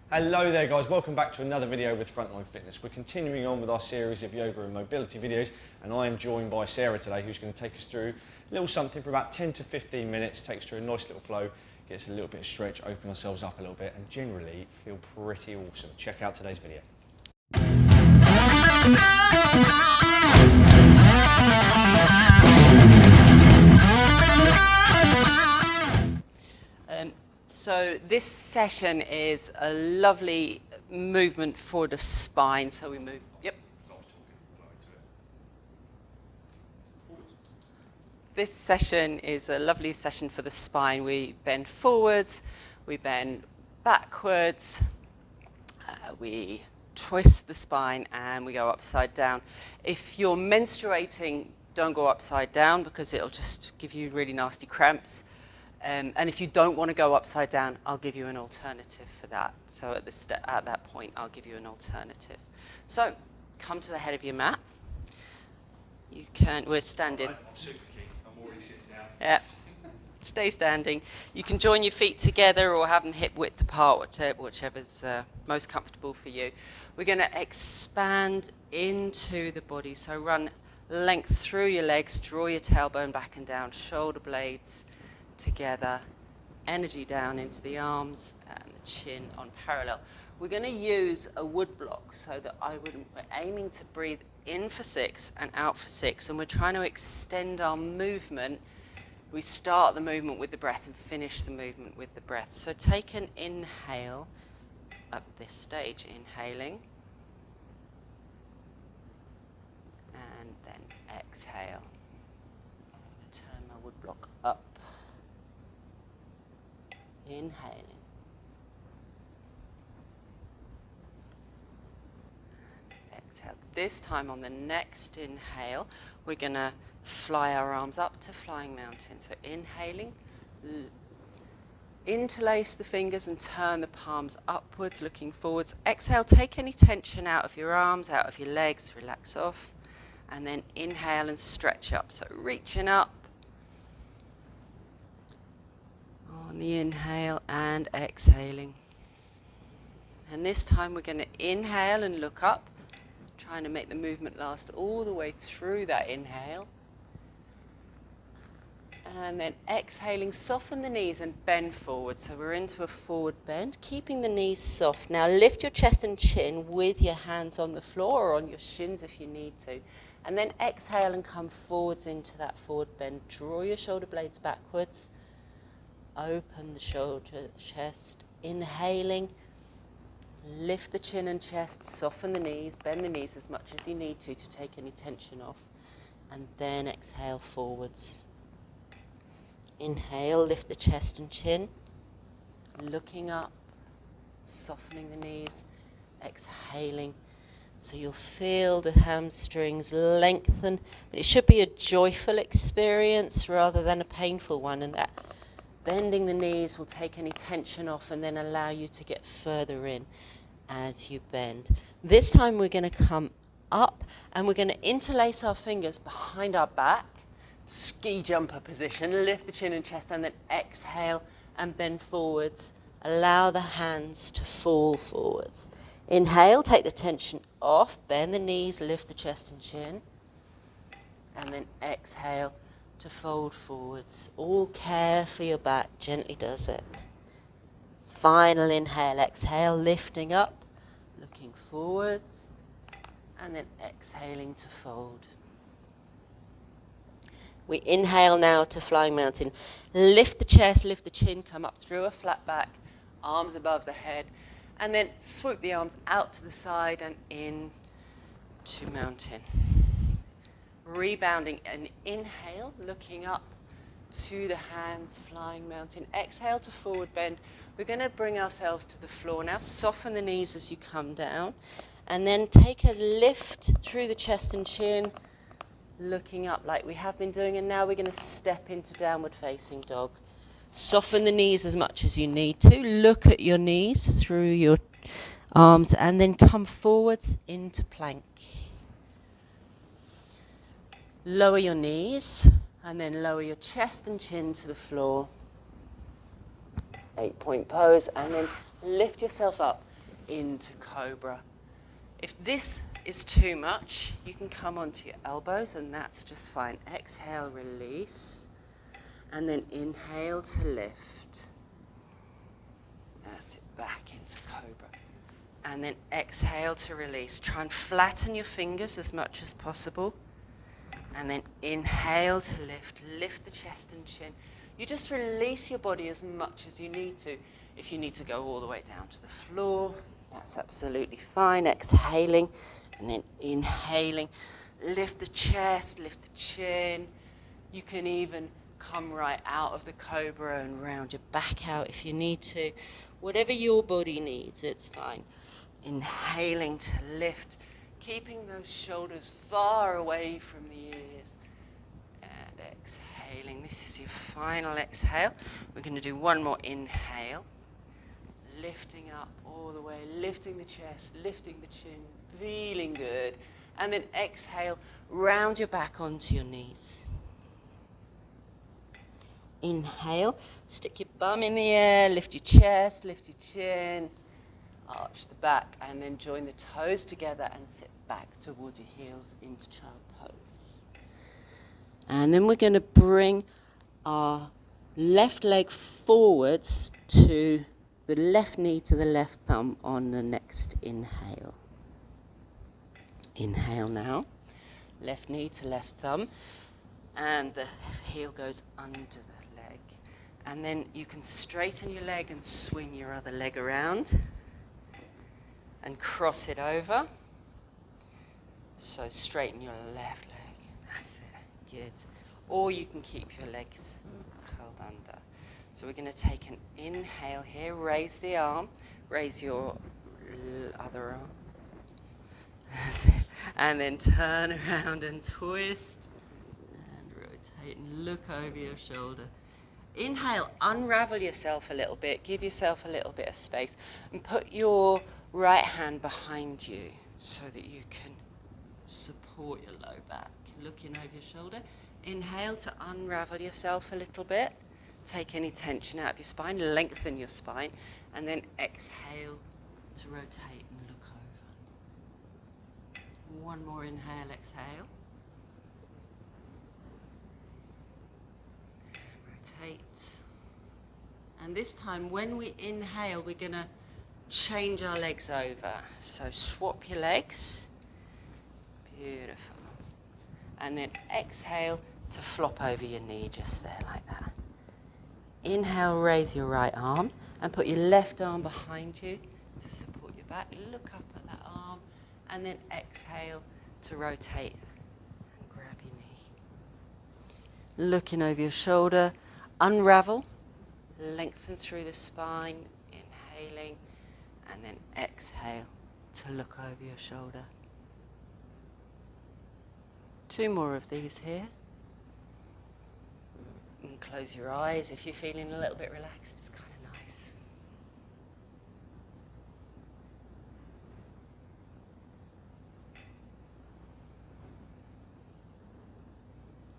Hello there guys, welcome back to another video with Frontline Fitness. We're continuing on with our series of yoga and mobility videos, and I am joined by Sarah today, who's going to take us through a little something for about 10 to 15 minutes, takes through a nice little flow, gets a little bit of stretch, open ourselves up a little bit, and generally feel pretty awesome. Check out today's video. So this session is a lovely movement for the spine. So we move, This session is a lovely session for the spine. We bend forwards, we bend backwards, we twist the spine, and we go upside down. If you're menstruating, don't go upside down because it'll just give you really nasty cramps. And if you don't want to go upside down, I'll give you an alternative for that. So at that point, I'll give you an alternative. So come to the head of your mat. We're standing. I'm super keen. I'm already sitting down. Yeah. Stay standing. You can join your feet together or have them hip width apart, whichever's most comfortable for you. We're going to expand into the body. So run length through your legs, draw your tailbone back and down, shoulder blades together, energy down into the arms and the chin on parallel. We're going to use a wood block so that we're aiming to breathe in for 6 and out for 6, and we're trying to extend our movement. We start the movement with the breath and finish the movement with the breath. So take an inhale at this stage, inhaling, and then exhale. Turn my wood block up. Inhaling. Exhale. This time on the next inhale, we're going to fly our arms up to flying mountain. So inhaling, interlace the fingers and turn the palms upwards, looking forwards. Exhale, take any tension out of your arms, out of your legs, relax off. And then inhale and stretch up. So reaching up. On the inhale and exhaling. And this time we're going to inhale and look up, trying to make the movement last all the way through that inhale. And then exhaling, soften the knees and bend forward. So we're into a forward bend, keeping the knees soft. Now lift your chest and chin with your hands on the floor or on your shins if you need to. And then exhale and come forwards into that forward bend. Draw your shoulder blades backwards. Open the shoulder, chest, inhaling, lift the chin and chest, soften the knees, bend the knees as much as you need to take any tension off, and then exhale forwards. Inhale, lift the chest and chin, looking up, softening the knees, exhaling. So you'll feel the hamstrings lengthen, but it should be a joyful experience rather than a painful one, and that bending the knees will take any tension off and then allow you to get further in as you bend. This time we're going to come up and we're going to interlace our fingers behind our back, ski jumper position, lift the chin and chest, and then exhale and bend forwards. Allow the hands to fall forwards. Inhale, take the tension off, bend the knees, lift the chest and chin, and then exhale to fold forwards. All care for your back, gently does it. Final inhale, exhale, lifting up, looking forwards, and then exhaling to fold. We inhale now to flying mountain. Lift the chest, lift the chin, come up through a flat back, arms above the head, and then swoop the arms out to the side and in to mountain. Rebounding, an inhale, looking up to the hands, flying mountain. Exhale to forward bend. We're going to bring ourselves to the floor now. Soften the knees as you come down. And then take a lift through the chest and chin, looking up like we have been doing. And now we're going to step into downward facing dog. Soften the knees as much as you need to. Look at your knees through your arms and then come forwards into plank. Lower your knees and then lower your chest and chin to the floor. 8-point pose, and then lift yourself up into cobra. If this is too much, you can come onto your elbows, and that's just fine. Exhale, release, and then inhale to lift. That's it, back into cobra. And then exhale to release. Try and flatten your fingers as much as possible. And then inhale to lift. Lift the chest and chin. You just release your body as much as you need to. If you need to go all the way down to the floor, that's absolutely fine. Exhaling and then inhaling. Lift the chest, lift the chin. You can even come right out of the cobra and round your back out if you need to. Whatever your body needs, it's fine. Inhaling to lift, keeping those shoulders far away from the ears. And exhaling. This is your final exhale. We're going to do one more inhale. Lifting up all the way, lifting the chest, lifting the chin, feeling good. And then exhale, round your back onto your knees. Inhale, stick your bum in the air, lift your chest, lift your chin, arch the back, and then join the toes together and sit back towards your heels into child pose. And then we're going to bring our left leg forwards to the left knee to the left thumb on the next inhale. Inhale now, left knee to left thumb, and the heel goes under the leg. And then you can straighten your leg and swing your other leg around and cross it over. So straighten your left leg, that's it, good. Or you can keep your legs curled under. So we're going to take an inhale here, raise the arm, raise your other arm. And then turn around and twist and rotate and look over your shoulder. Inhale, unravel yourself a little bit, give yourself a little bit of space, and put your right hand behind you so that you can support your low back. Looking over your shoulder. Inhale to unravel yourself a little bit. Take any tension out of your spine, lengthen your spine, and then exhale to rotate and look over. One more inhale, exhale. Rotate. And this time, when we inhale, we're going to change our legs over. So swap your legs. Beautiful. And then exhale to flop over your knee just there like that. Inhale, raise your right arm and put your left arm behind you to support your back. Look up at that arm and then exhale to rotate and grab your knee. Looking over your shoulder, unravel, lengthen through the spine, inhaling, and then exhale to look over your shoulder. Two more of these here. And close your eyes if you're feeling a little bit relaxed. It's kind of nice.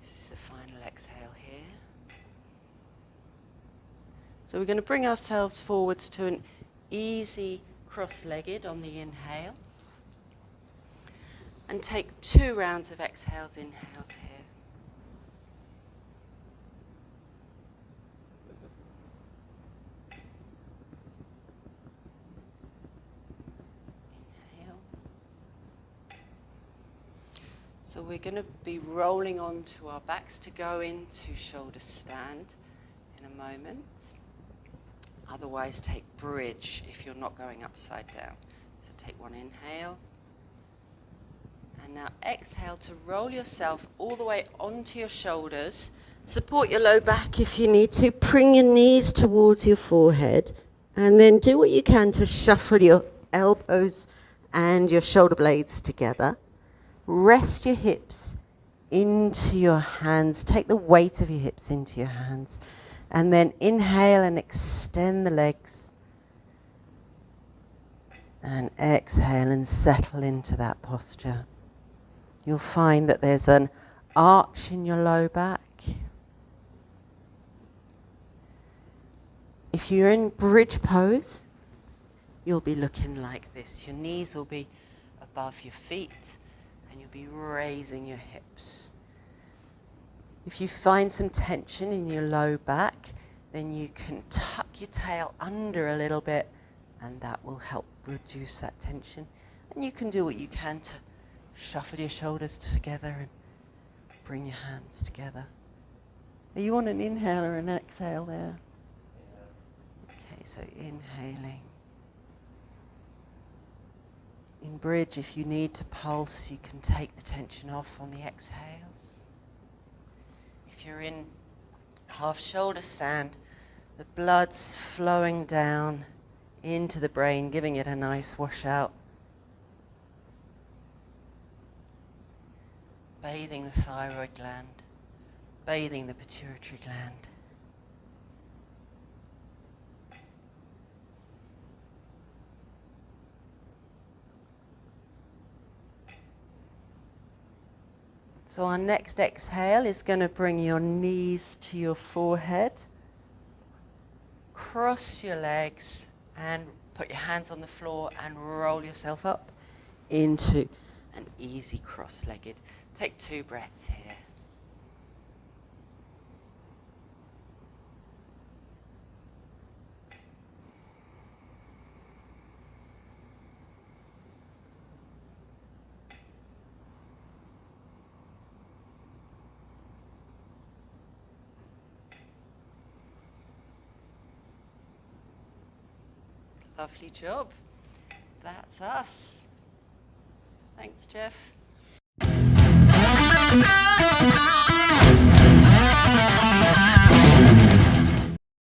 This is the final exhale here. So we're going to bring ourselves forwards to an easy cross-legged on the inhale. And take 2 rounds of exhales, inhales here. So we're going to be rolling onto our backs to go into shoulder stand in a moment. Otherwise, take bridge if you're not going upside down. So take one inhale. And now exhale to roll yourself all the way onto your shoulders. Support your low back if you need to. Bring your knees towards your forehead. And then do what you can to shuffle your elbows and your shoulder blades together. Rest your hips into your hands. Take the weight of your hips into your hands. And then inhale and extend the legs. And exhale and settle into that posture. You'll find that there's an arch in your low back. If you're in bridge pose, you'll be looking like this. Your knees will be above your feet and you'll be raising your hips. If you find some tension in your low back, then you can tuck your tail under a little bit and that will help reduce that tension. And you can do what you can to shuffle your shoulders together and bring your hands together. Are you on an inhale or an exhale there? Okay, so inhaling. In bridge, if you need to pulse, you can take the tension off on the exhales. If you're in half shoulder stand, the blood's flowing down into the brain, giving it a nice wash out. Bathing the thyroid gland, bathing the pituitary gland. So our next exhale is going to bring your knees to your forehead. Cross your legs and put your hands on the floor and roll yourself up into an easy cross-legged. Take 2 breaths here. Lovely job. That's us. Thanks, Jeff.